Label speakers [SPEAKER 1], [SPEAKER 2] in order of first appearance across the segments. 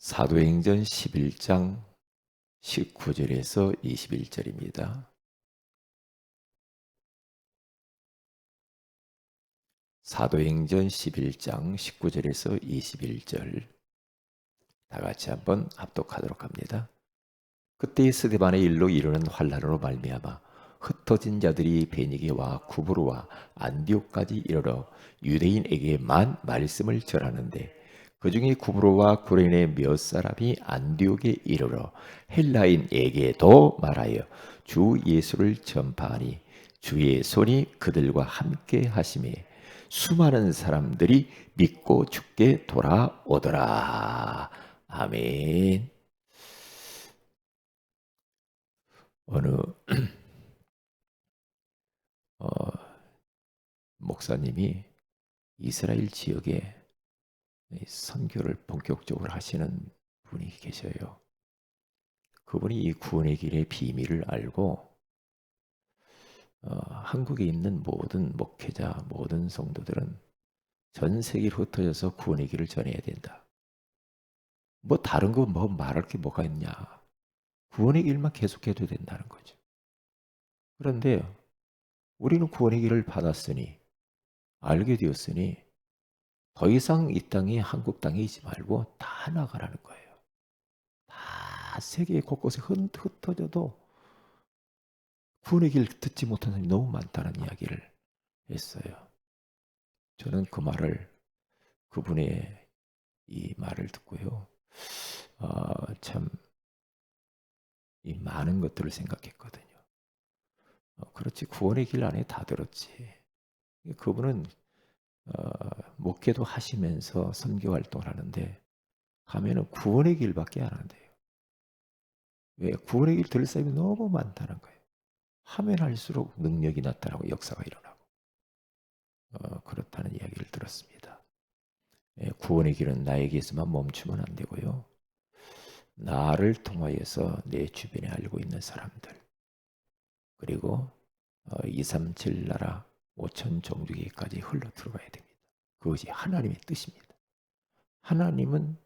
[SPEAKER 1] 사도행전 11장 19절에서 21절입니다. 사도행전 11장 19절에서 21절 다 같이 한번 합독하도록 합니다. 그때 스데반의 일로 이르는 환란으로 말미암아 흩어진 자들이 베니게와 구브로와 안디옥까지 이르러 유대인에게만 말씀을 전하는데 그 중에 구브로와 구레네 몇 사람이 안디옥에 이르러 헬라인에게도 말하여 주 예수를 전파하니 주의 손이 그들과 함께 하심에 수많은 사람들이 믿고 주께 돌아오더라. 아멘. 어느 어, 목사님이 이스라엘 지역에 선교를 본격적으로 하시는 분이 계셔요. 그분이 이 구원의 길의 비밀을 알고 한국에 있는 모든 목회자, 모든 성도들은 전 세계로 흩어져서 구원의 길을 전해야 된다. 뭐 다른 거 뭐 말할 게 뭐가 있냐. 구원의 길만 계속해도 된다는 거죠. 그런데 우리는 구원의 길을 받았으니 알게 되었으니 더 이상 이 땅이 한국 땅에 있지 말고 다 나가라는 거예요. 다 세계 곳곳에 흩어져도 구원의 길 듣지 못한 사람이 너무 많다는 이야기를 했어요. 저는 그 말을 그분의 이 말을 듣고요. 참 이 많은 것들을 생각했거든요. 그렇지 구원의 길 안에 다 들었지. 그분은 목회도 하시면서 선교 활동을 하는데 가면은 구원의 길밖에 안 한대요. 왜? 구원의 길 들을 사람이 너무 많다는 거예요. 하면 할수록 능력이 나타나고 역사가 일어나고 그렇다는 이야기를 들었습니다. 구원의 길은 나에게서만 멈추면 안 되고요. 나를 통하여서 내 주변에 알고 있는 사람들 그리고 237 나라 5천 종족에까지 흘러 들어가야 됩니다. 그것이 하나님의 뜻입니다. 하나님은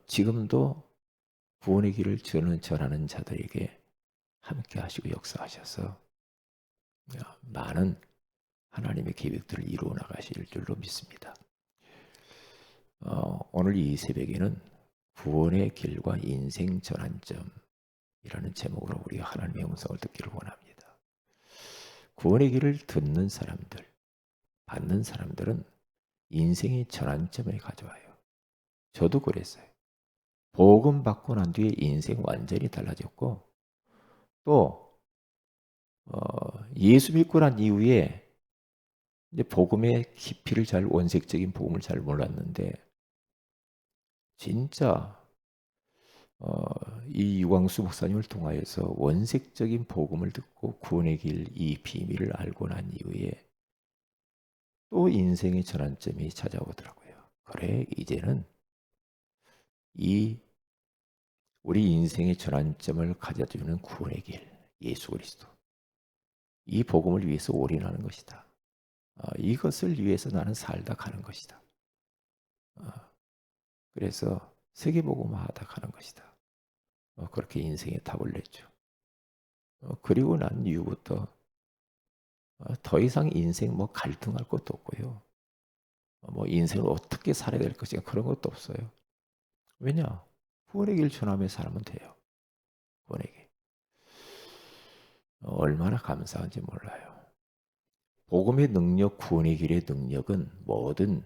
[SPEAKER 1] 지금도 구원의 길을 전하는 자들에게 함께 하시고 역사하셔서 많은 하나님의 계획들을 이루어 나가실 줄로 믿습니다. 오늘 이 새벽에는 구원의 길과 인생 전환점이라는 제목으로 우리가 하나님의 음성을 듣기를 원합니다. 구원의 길을 듣는 사람들, 받는 사람들은 인생의 전환점을 가져와요. 저도 그랬어요. 복음 받고 난 뒤에 인생 완전히 달라졌고 또 예수 믿고 난 이후에 이제 복음의 깊이를 원색적인 복음을 잘 몰랐는데 진짜 이 유광수 목사님을 통하여서 원색적인 복음을 듣고 구원의 길 이 비밀을 알고 난 이후에 또 인생의 전환점이 찾아오더라고요. 그래 이제는 이 우리 인생의 전환점을 가져주는 구원의 길 예수 그리스도 이 복음을 위해서 올인하는 것이다. 이것을 위해서 나는 살다 가는 것이다. 그래서 세계복음화하다 가는 것이다. 그렇게 인생에 답을 냈죠. 그리고 난 이후부터 더 이상 인생 뭐 갈등할 것도 없고요. 뭐 인생을 어떻게 살아야 될 것인가 그런 것도 없어요. 왜냐? 구원의 길 전함에 살면 돼요. 구원의 길. 얼마나 감사한지 몰라요. 복음의 능력, 구원의 길의 능력은 모든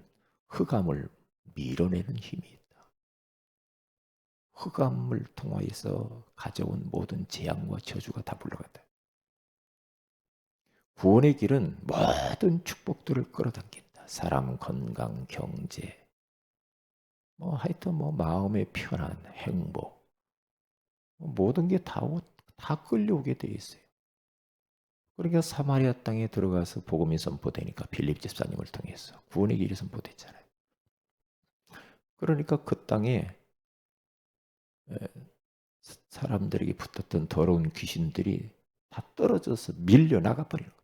[SPEAKER 1] 흑암을 밀어내는 힘이 있다. 흑암을 통하여서 가져온 모든 재앙과 저주가 다 물러간다. 구원의 길은 모든 축복들을 끌어당긴다. 사랑, 건강, 경제, 뭐 하여튼 뭐 마음의 편안, 행복, 모든 게 다 끌려오게 돼 있어요. 그러니까 사마리아 땅에 들어가서 복음이 선포되니까 빌립 집사님을 통해서 구원의 길이 선포됐잖아요. 그러니까 그 땅에 사람들에게 붙었던 더러운 귀신들이 다 떨어져서 밀려나가 버리는 거예요.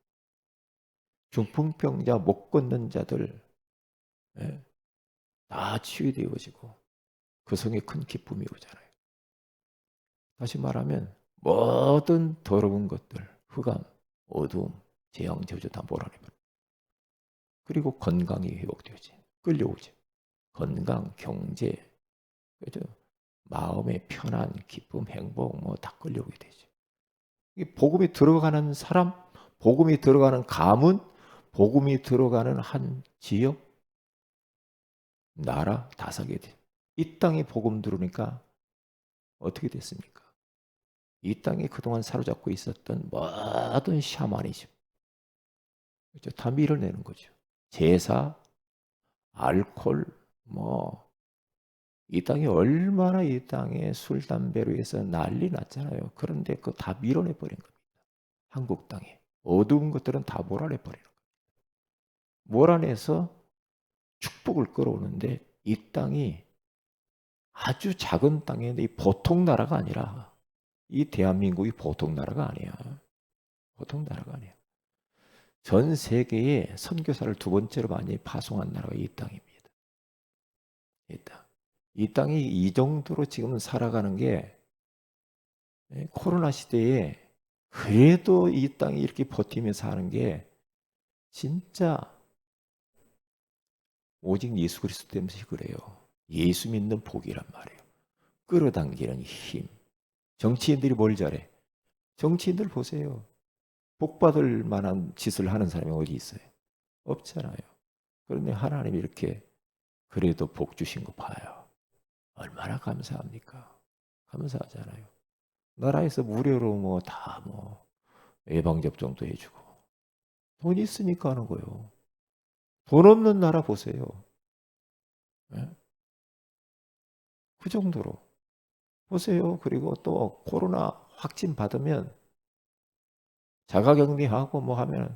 [SPEAKER 1] 중풍병자, 못 걷는 자들 다 치유되어지고 그 성에 큰 기쁨이 오잖아요. 다시 말하면 모든 더러운 것들, 흑암, 어두움, 재앙, 저주 다 몰아내버려. 그리고 건강이 회복되지. 끌려오지. 건강, 경제, 그죠? 마음의 편안, 기쁨, 행복 뭐 다 끌려오게 되죠. 이 복음이 들어가는 사람, 복음이 들어가는 가문, 복음이 들어가는 한 지역, 나라 다 사게 돼. 이 땅에 복음 들어오니까 어떻게 됐습니까? 이 땅에 그동안 사로잡고 있었던 모든 샤머니즘, 그렇죠? 다 밀어내는 거죠. 제사, 알코올, 뭐 이 땅이 얼마나 이 땅에 술, 담배로 해서 난리 났잖아요. 그런데 그거 다 밀어내 버린 겁니다. 한국 땅에. 어두운 것들은 다 몰아내 버리는 거예요. 몰아내서 축복을 끌어오는데 이 땅이 아주 작은 땅인데 이 보통 나라가 아니라 이 대한민국이 보통 나라가 아니야. 보통 나라가 아니야. 전 세계에 선교사를 두 번째로 많이 파송한 나라가 이 땅입니다. 이 땅. 이 땅이 이 정도로 지금 살아가는 게 코로나 시대에 그래도 이 땅이 이렇게 버티면서 하는 게 진짜 오직 예수 그리스도 때문에 그래요. 예수 믿는 복이란 말이에요. 끌어당기는 힘. 정치인들이 뭘 잘해? 정치인들 보세요. 복 받을 만한 짓을 하는 사람이 어디 있어요? 없잖아요. 그런데 하나님이 이렇게 그래도 복 주신 거 봐요. 얼마나 감사합니까? 감사하잖아요. 나라에서 무료로 뭐 다 뭐 예방접종도 해주고 돈 있으니까 하는 거예요. 돈 없는 나라 보세요. 예? 그 정도로 보세요. 그리고 또 코로나 확진 받으면 자가격리하고 뭐 하면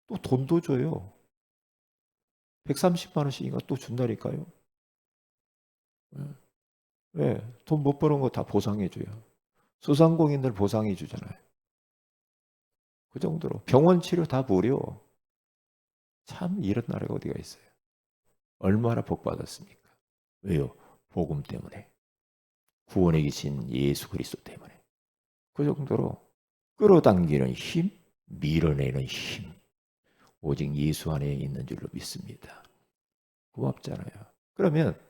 [SPEAKER 1] 또 돈도 줘요. 130만 원씩인가 또 준다니까요. 예. 예, 돈 못 버는 거 다 보상해 줘요. 소상공인들 보상해 주잖아요. 그 정도로 병원 치료 다 무료. 참 이런 나라가 어디가 있어요. 얼마나 복 받았습니까? 왜요? 복음 때문에. 구원에 계신 예수 그리스도 때문에. 그 정도로 끌어당기는 힘, 밀어내는 힘. 오직 예수 안에 있는 줄로 믿습니다. 고맙잖아요. 그러면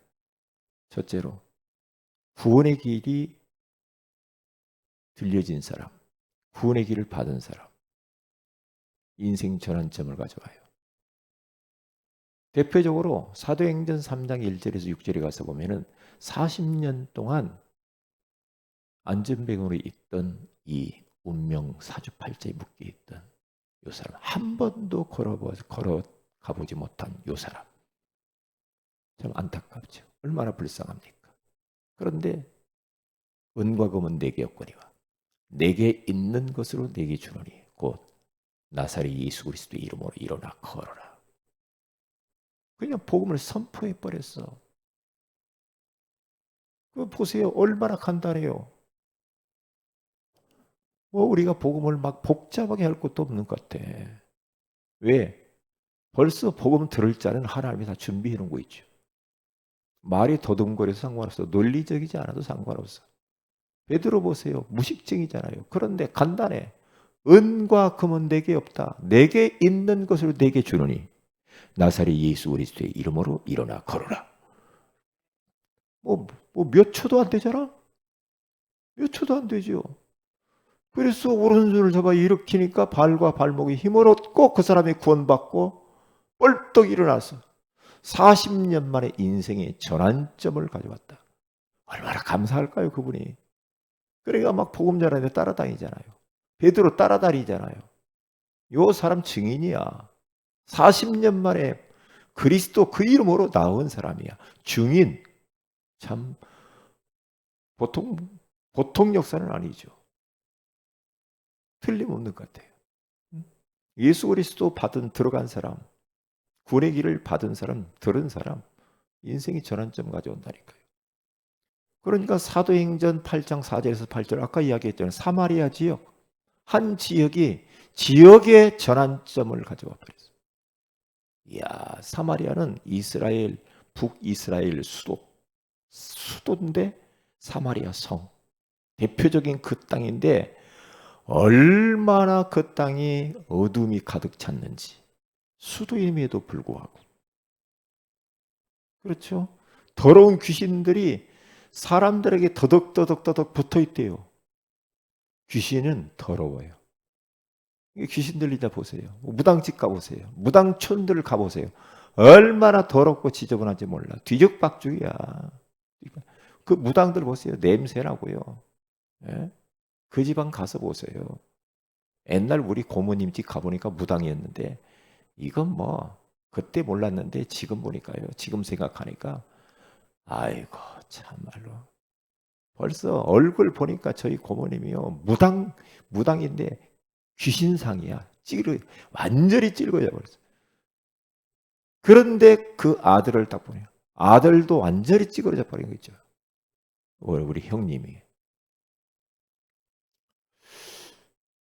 [SPEAKER 1] 첫째로 구원의 길이 들려진 사람, 구원의 길을 받은 사람, 인생 전환점을 가져와요. 대표적으로 사도행전 3장 1절에서 6절에 가서 보면은 40년 동안 안전병으로 있던 이 운명 사주팔자에 묶여 있던 요 사람, 한 번도 걸어가 보지 못한 요 사람. 참 안타깝죠. 얼마나 불쌍합니까? 그런데 은과 금은 내게 없거니와 내게 있는 것으로 내게 주노니 곧 나사렛 예수 그리스도의 이름으로 일어나 걸어라. 그냥 복음을 선포해 버렸어. 그 보세요. 얼마나 간단해요. 뭐 우리가 복음을 막 복잡하게 할 것도 없는 것 같아. 왜? 벌써 복음 들을 자는 하나님이 다 준비해 놓은 거 있죠. 말이 더듬거려서 상관없어. 논리적이지 않아도 상관없어. 베드로 보세요. 무식증이잖아요. 그런데 간단해. 은과 금은 내게 없다. 내게 있는 것으로 내게 주노니 나사렛 예수 그리스도의 이름으로 일어나 걸어라. 뭐 몇 초도 안 되잖아. 몇 초도 안 되죠. 그래서 오른손을 잡아 일으키니까 발과 발목에 힘을 얻고 그 사람이 구원받고 뻘떡 일어나서 40년 만에 인생의 전환점을 가져왔다. 얼마나 감사할까요, 그분이. 그러니까 막 복음 전하는데 따라다니잖아요. 베드로 따라다니잖아요. 요 사람 증인이야. 40년 만에 그리스도 그 이름으로 나온 사람이야. 증인. 참 보통 역사는 아니죠. 틀림없는 것 같아요. 예수 그리스도 받은 들어간 사람, 구원의 길을 받은 사람, 들은 사람, 인생이 전환점 가져온다니까요. 그러니까 사도행전 8장 4절에서 8절 아까 이야기했잖아요. 사마리아 지역, 한 지역이 지역의 전환점을 가져와 버렸어요. 이야, 사마리아는 이스라엘, 북이스라엘 수도. 수도인데 사마리아 성. 대표적인 그 땅인데 얼마나 그 땅이 어둠이 가득 찼는지. 수도임에도 불구하고. 그렇죠? 더러운 귀신들이 사람들에게 더덕더덕더덕 붙어 있대요. 귀신은 더러워요. 귀신 들리다 보세요. 무당집 가보세요. 무당촌들 가보세요. 얼마나 더럽고 지저분한지 몰라. 뒤죽박죽이야. 그 무당들 보세요. 냄새라고요. 예? 그 집안 가서 보세요. 옛날 우리 고모님 집 가보니까 무당이었는데 이건 뭐 그때 몰랐는데 지금 보니까요. 지금 생각하니까 아이고 참말로 벌써 얼굴 보니까 저희 고모님이요. 무당인데 귀신상이야. 완전히 찔거져 버렸어. 그런데 그 아들을 딱 보네요. 아들도 완전히 찌그러져 버린 거죠. 우리 형님이.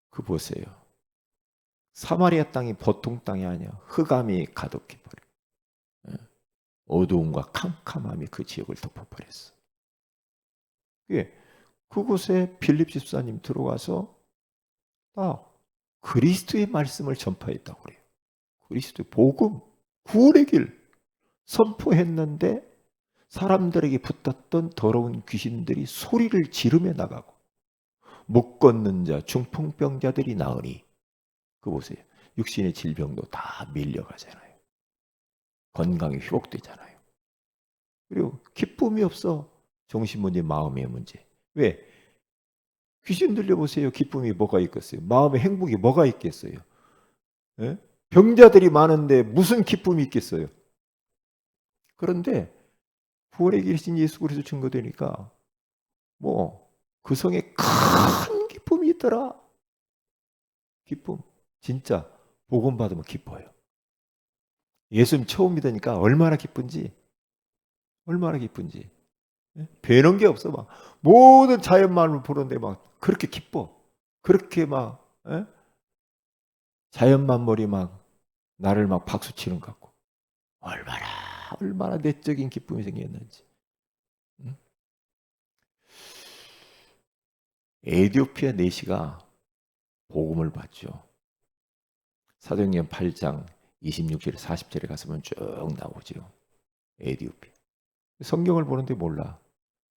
[SPEAKER 1] 그 보세요. 사마리아 땅이 보통 땅이 아니야. 흑암이 가득해 버려. 어두움과 캄캄함이 그 지역을 덮어버렸어. 예, 그곳에 빌립 집사님 들어가서 그리스도의 말씀을 전파했다고 그래요. 그리스도의 복음, 구원의 길 선포했는데 사람들에게 붙었던 더러운 귀신들이 소리를 지르며 나가고 못 걷는 자, 중풍병자들이 나으니 그 보세요. 육신의 질병도 다 밀려가잖아요. 건강이 회복되잖아요. 그리고 기쁨이 없어. 정신문제, 마음의 문제. 왜? 귀신 들려보세요. 기쁨이 뭐가 있겠어요? 마음의 행복이 뭐가 있겠어요? 예? 병자들이 많은데 무슨 기쁨이 있겠어요? 그런데 부활의 길이신 예수 그리스도 증거되니까 뭐 그 성에 큰 기쁨이 있더라. 기쁨. 진짜 복음 받으면 기뻐요. 예수님 처음 믿으니까 얼마나 기쁜지. 배는 게 없어. 막 모든 자연만을 보는데 막 그렇게 기뻐. 그렇게 막 자연 만물이 막 나를 막 박수 치는 것 같고 얼마나 내적인 기쁨이 생겼는지. 응? 에디오피아 내시가 복음을 받죠. 사도행전 8장 26절에 40절에 가서면 쭉 나오죠. 에디오피아. 성경을 보는데 몰라.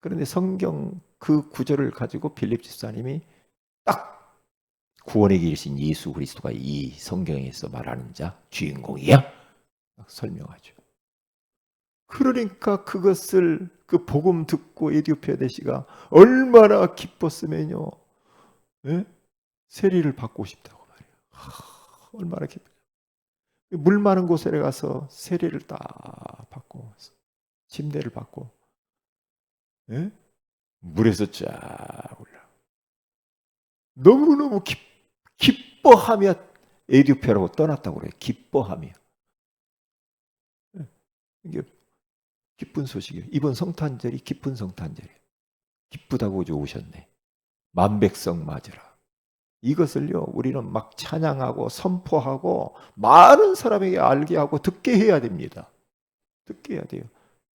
[SPEAKER 1] 그런데 성경 그 구절을 가지고 빌립 집사님이 딱 구원의 길이신 예수 그리스도가 이 성경에서 말하는 자 주인공이야. 딱 설명하죠. 그러니까 그것을 그 복음 듣고 에디오피아 대시가 얼마나 기뻤으면요. 예? 세리를 받고 싶다고 말이에요. 얼마나 기뻐. 물 많은 곳에 가서 세리를 딱 받고 침대를 받고 예? 물에서 쫙 올라. 너무너무 기뻐하며 에디오피아라고 떠났다고 그래요. 기뻐하며. 예? 이게 기쁜 소식이에요. 이번 성탄절이 기쁜 성탄절이에요. 기쁘다고 오셨네. 만백성 맞으라. 이것을요 우리는 막 찬양하고 선포하고 많은 사람에게 알게 하고 듣게 해야 됩니다. 듣게 해야 돼요.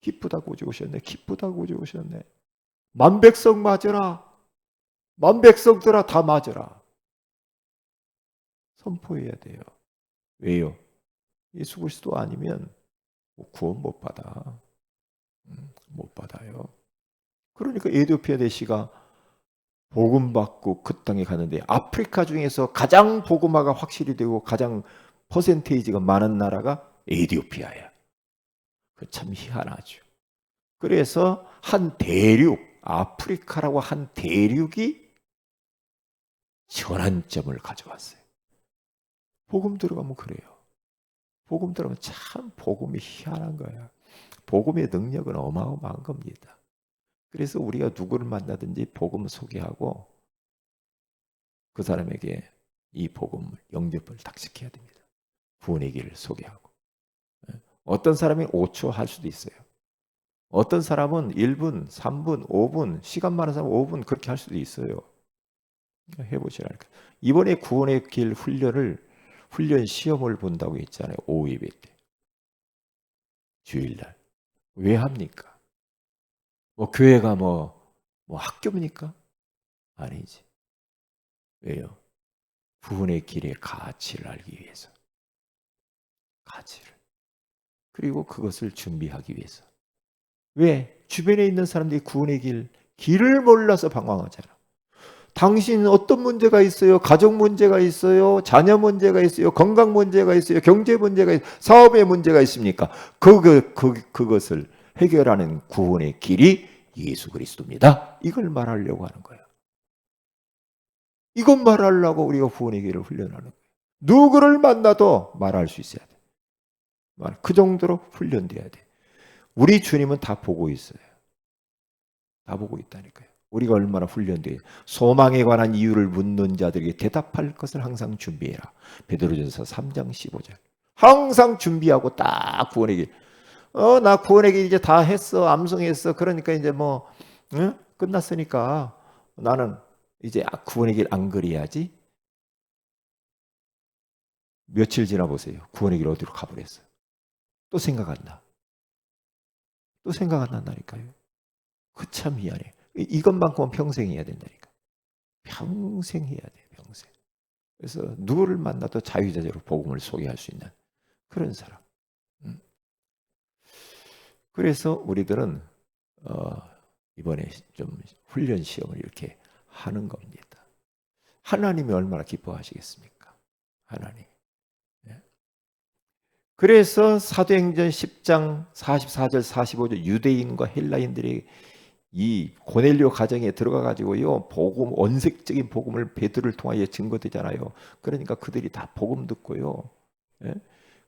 [SPEAKER 1] 기쁘다고 오셨네. 기쁘다고 오셨네. 만백성 맞으라. 만백성들아 다 맞으라. 선포해야 돼요. 왜요? 예수 그리스도 아니면 구원 못 받아. 못 받아요. 그러니까 에디오피아 대시가 복음 받고 그 땅에 가는데 아프리카 중에서 가장 복음화가 확실히 되고 가장 퍼센테이지가 많은 나라가 에디오피아야. 그 참 희한하죠. 그래서 한 대륙, 아프리카라고 한 대륙이 전환점을 가져왔어요. 복음 들어가면 그래요. 복음 들어가면 참 복음이 희한한 거야. 복음의 능력은 어마어마한 겁니다. 그래서 우리가 누구를 만나든지 복음을 소개하고 그 사람에게 이 복음을 영접을 딱 시켜야 됩니다. 구원의 길을 소개하고. 어떤 사람이 5초 할 수도 있어요. 어떤 사람은 1분, 3분, 5분, 시간 많은 사람은 5분 그렇게 할 수도 있어요. 해보시라니까. 이번에 구원의 길 훈련 시험을 본다고 했잖아요. 5예배 때. 주일날. 왜 합니까? 뭐 교회가 뭐 학교입니까? 아니지. 왜요? 구원의 길의 가치를 알기 위해서. 가치를. 그리고 그것을 준비하기 위해서. 왜? 주변에 있는 사람들이 구원의 길을 몰라서 방황하잖아. 당신은 어떤 문제가 있어요? 가족 문제가 있어요? 자녀 문제가 있어요? 건강 문제가 있어요? 경제 문제가 있어요? 사업의 문제가 있습니까? 그것을 해결하는 구원의 길이 예수 그리스도입니다. 이걸 말하려고 하는 거예요. 이것 말하려고 우리가 구원의 길을 훈련하는 거예요. 누구를 만나도 말할 수 있어야 돼. 그 정도로 훈련돼야 돼. 우리 주님은 다 보고 있어요. 다 보고 있다니까요. 우리가 얼마나 훈련돼요. 소망에 관한 이유를 묻는 자들에게 대답할 것을 항상 준비해라. 베드로전서 3장 15절. 항상 준비하고 딱 구원의 길. 나 구원의 길 이제 다 했어. 암송했어. 그러니까 이제 응? 끝났으니까 나는 이제 구원의 길 안 그려야지. 며칠 지나 보세요. 구원의 길 어디로 가버렸어요. 또 생각 안 나. 또 생각 안 난다니까요. 그 참 미안해. 이것만큼은 평생 해야 된다니까. 평생 해야 돼. 평생. 그래서 누구를 만나도 자유자재로 복음을 소개할 수 있는 그런 사람. 그래서 우리들은 이번에 좀 훈련 시험을 이렇게 하는 겁니다. 하나님이 얼마나 기뻐하시겠습니까? 하나님. 그래서 사도행전 10장 44절 45절 유대인과 헬라인들이 이 고넬료 가정에 들어가 가지고요 복음 원색적인 복음을 베드로를 통하여 증거되잖아요. 그러니까 그들이 다 복음 듣고요. 예?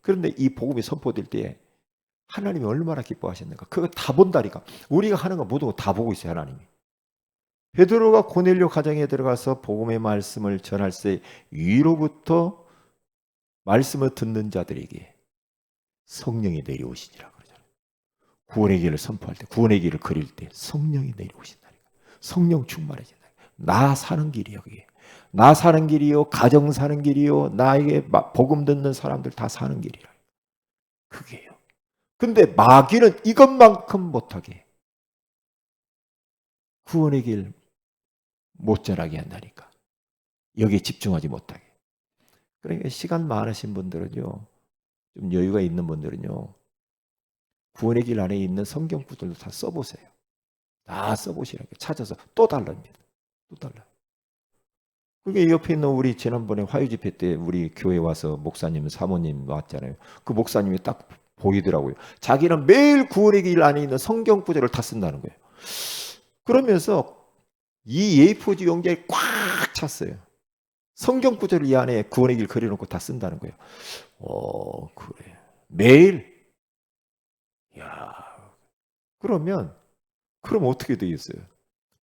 [SPEAKER 1] 그런데 이 복음이 선포될 때 하나님이 얼마나 기뻐하셨는가? 그거 다 본다니까. 우리가 하는 거 모두 다 보고 있어요, 하나님이. 베드로가 고넬료 가정에 들어가서 복음의 말씀을 전할 때 위로부터 말씀을 듣는 자들에게 성령이 내려오시니라 그러잖아요. 구원의 길을 선포할 때, 구원의 길을 그릴 때 성령이 내려오신다니까. 성령 충만해진다. 나 사는 길이요, 그게. 나 사는 길이요, 가정 사는 길이요, 나에게 복음 듣는 사람들 다 사는 길이라. 그게요. 근데 마귀는 이것만큼 못하게 구원의 길 못 전하게 한다니까. 여기에 집중하지 못하게. 그러니까 시간 많으신 분들은요, 좀 여유가 있는 분들은요, 구원의 길 안에 있는 성경 구절도 다 써보세요. 다 써보시라고 찾아서 또 달랍니다. 또 달라. 그게 옆에 있는 우리 지난번에 화요 집회 때 우리 교회 와서 목사님, 사모님 왔잖아요. 그 목사님이 딱 보이더라고요. 자기는 매일 구원의 길 안에 있는 성경 구절을 다 쓴다는 거예요. 그러면서 이 A4지 용지에 꽉 찼어요. 성경 구절을 이 안에 구원의 길 그려놓고 다 쓴다는 거예요. 그래. 매일. 야, 그럼 어떻게 되겠어요?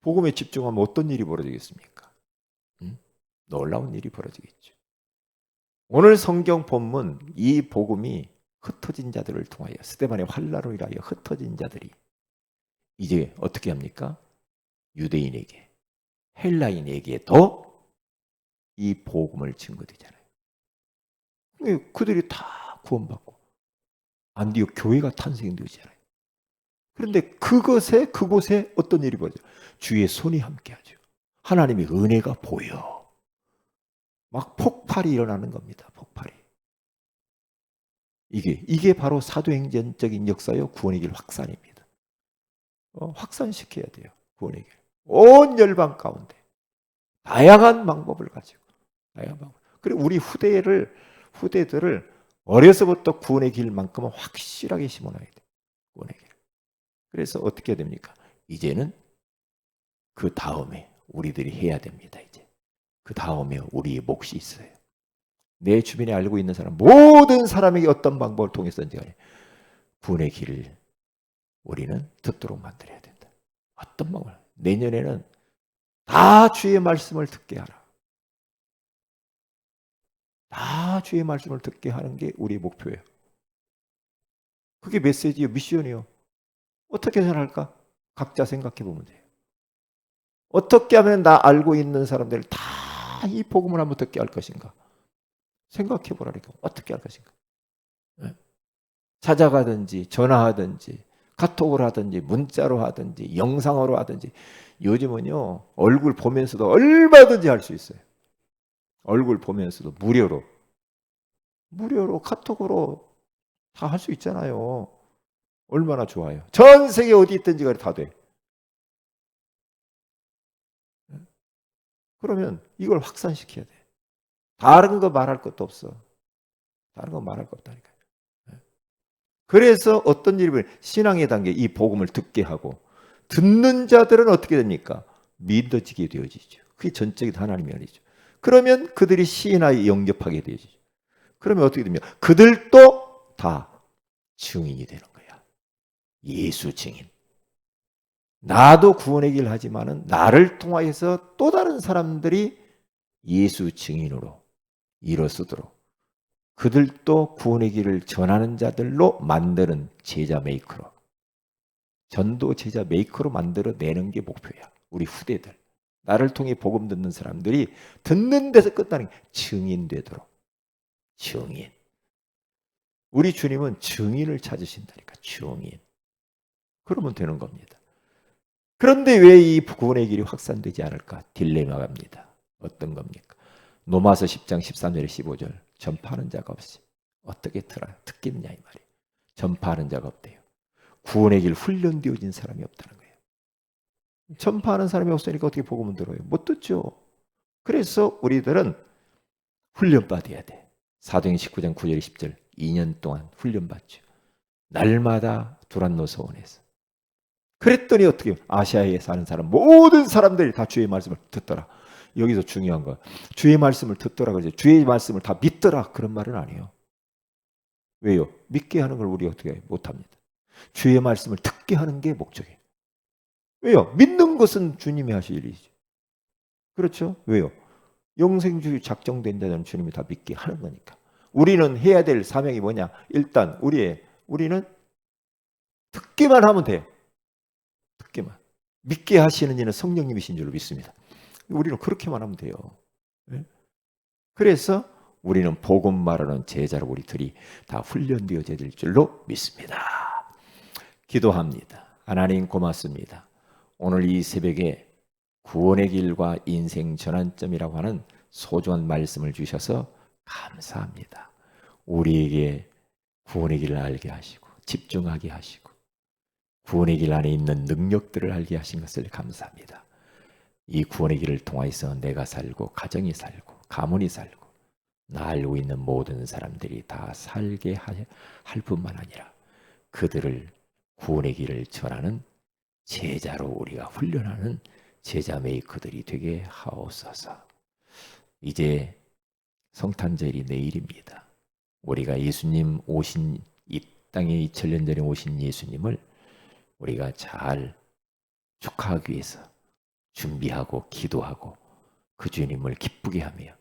[SPEAKER 1] 복음에 집중하면 어떤 일이 벌어지겠습니까? 응? 놀라운 일이 벌어지겠죠. 오늘 성경 본문 이 복음이 흩어진 자들을 통하여 스데반의 환난으로 인하여 흩어진 자들이 이제 어떻게 합니까? 유대인에게 헬라인에게도 이 복음을 증거되잖아요. 그들이 다 구원받고 안디옥 교회가 탄생되잖아요. 그런데 그곳에 어떤 일이 벌어져요? 주의 손이 함께하죠. 하나님의 은혜가 보여. 막 폭발이 일어나는 겁니다. 폭발이. 이게 바로 사도행전적인 역사요. 구원의 길 확산입니다. 확산시켜야 돼요. 구원의 길. 온 열방 가운데 다양한 방법을 가지고 다양한 방법. 그리고 우리 후대들을 어려서부터 구원의 길만큼은 확실하게 심어놔야 돼. 구원의 길. 그래서 어떻게 됩니까? 이제는 그 다음에 우리들이 해야 됩니다. 이제 그 다음에 우리의 몫이 있어요. 내 주변에 알고 있는 사람 모든 사람에게 어떤 방법을 통해서든지 간에 구원의 길을 우리는 듣도록 만들어야 된다. 어떤 방법을? 내년에는 다 주의 말씀을 듣게 하라. 다 주의 말씀을 듣게 하는 게 우리의 목표예요. 그게 메시지요, 미션이요. 어떻게 생각할까? 각자 생각해 보면 돼요. 어떻게 하면 나 알고 있는 사람들 다 이 복음을 한번 듣게 할 것인가? 생각해 보라니까. 어떻게 할 것인가? 찾아가든지 전화하든지 카톡으로 하든지 문자로 하든지 영상으로 하든지 요즘은요 얼굴 보면서도 얼마든지 할 수 있어요. 얼굴 보면서도 무료로 카톡으로 다 할 수 있잖아요. 얼마나 좋아요. 전 세계 어디 있든지 간에 다 돼. 그러면 이걸 확산시켜야 돼. 다른 거 말할 것도 없어. 다른 거 말할 거 없다니까요. 그래서 어떤 일이 신앙의 단계 이 복음을 듣게 하고 듣는 자들은 어떻게 됩니까? 믿어지게 되어지죠. 그게 전적인 하나님의 은혜죠. 그러면 그들이 시인하에 영접하게 되어지죠. 그러면 어떻게 됩니까? 그들도 다 증인이 되는 거야. 예수 증인. 나도 구원의 길 하지만은 나를 통하여서 또 다른 사람들이 예수 증인으로 일어서도록 그들도 구원의 길을 전하는 자들로 만드는 제자 메이커로 전도 제자 메이커로 만들어내는 게 목표야. 우리 후대들. 나를 통해 복음 듣는 사람들이 듣는 데서 끝나는 게 증인되도록. 증인. 우리 주님은 증인을 찾으신다니까. 증인. 그러면 되는 겁니다. 그런데 왜 이 구원의 길이 확산되지 않을까? 딜레마입니다. 어떤 겁니까? 로마서 10장 13절 15절 전파하는 자가 없이 어떻게 듣겠냐 이 말이에요. 전파하는 자가 없대요. 구원의 길 훈련되어진 사람이 없다는 거예요. 전파하는 사람이 없으니까 어떻게 복음을 들어요? 못 듣죠. 그래서 우리들은 훈련받아야 돼. 사도행 19장 9절 10절 2년 동안 훈련받죠. 날마다 두란노 서원에서. 그랬더니 어떻게 아시아에 사는 사람 모든 사람들이 다 주의 말씀을 듣더라. 여기서 중요한 거 주의 말씀을 듣더라 그러죠. 주의 말씀을 다 믿더라 그런 말은 아니에요. 왜요? 믿게 하는 걸 우리 어떻게 못합니다. 주의 말씀을 듣게 하는 게 목적이에요. 왜요? 믿는 것은 주님이 하실 일이죠. 그렇죠? 왜요? 영생주의 작정된 자는 주님이 다 믿게 하는 거니까. 우리는 해야 될 사명이 뭐냐? 일단 우리는 듣기만 하면 돼요. 듣기만. 믿게 하시는 이는 성령님이신 줄로 믿습니다. 우리는 그렇게만 하면 돼요. 그래서 우리는 복음 말하는 제자로 우리들이 다 훈련되어져야 될 줄로 믿습니다. 기도합니다. 하나님 고맙습니다. 오늘 이 새벽에 구원의 길과 인생 전환점이라고 하는 소중한 말씀을 주셔서 감사합니다. 우리에게 구원의 길을 알게 하시고 집중하게 하시고 구원의 길 안에 있는 능력들을 알게 하신 것을 감사합니다. 이 구원의 길을 통해서 내가 살고 가정이 살고 가문이 살고 나 알고 있는 모든 사람들이 다 살게 할 뿐만 아니라 그들을 구원의 길을 전하는 제자로 우리가 훈련하는 제자 메이커들이 되게 하옵소서. 이제 성탄절이 내일입니다. 우리가 예수님 오신 이 땅에 2000년 전에 오신 예수님을 우리가 잘 축하하기 위해서 준비하고 기도하고 그 주님을 기쁘게 하며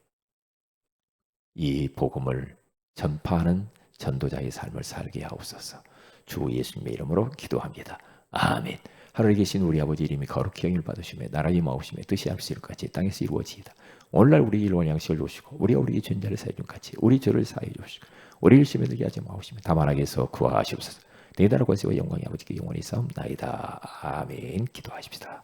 [SPEAKER 1] 이 복음을 전파하는 전도자의 삶을 살게 하옵소서. 주 예수님의 이름으로 기도합니다. 아멘. 하늘에 계신 우리 아버지 이름이 거룩히 영을 받으시며 나라의 임하옵시며 뜻이 하늘에서 이루어지듯이 땅에서 이루어지이다. 오늘날 우리 일원 양식을 주시고 우리가 우리에게 죄를 사해 준 같이 우리 죄를 사해 주시고 우리를 시험에 들게 하지 마옵시며 다만 악에서 구하시옵소서. 내 나라 권세와 영광이 아버지께 영원히 싸움나이다. 아멘. 기도하십시다.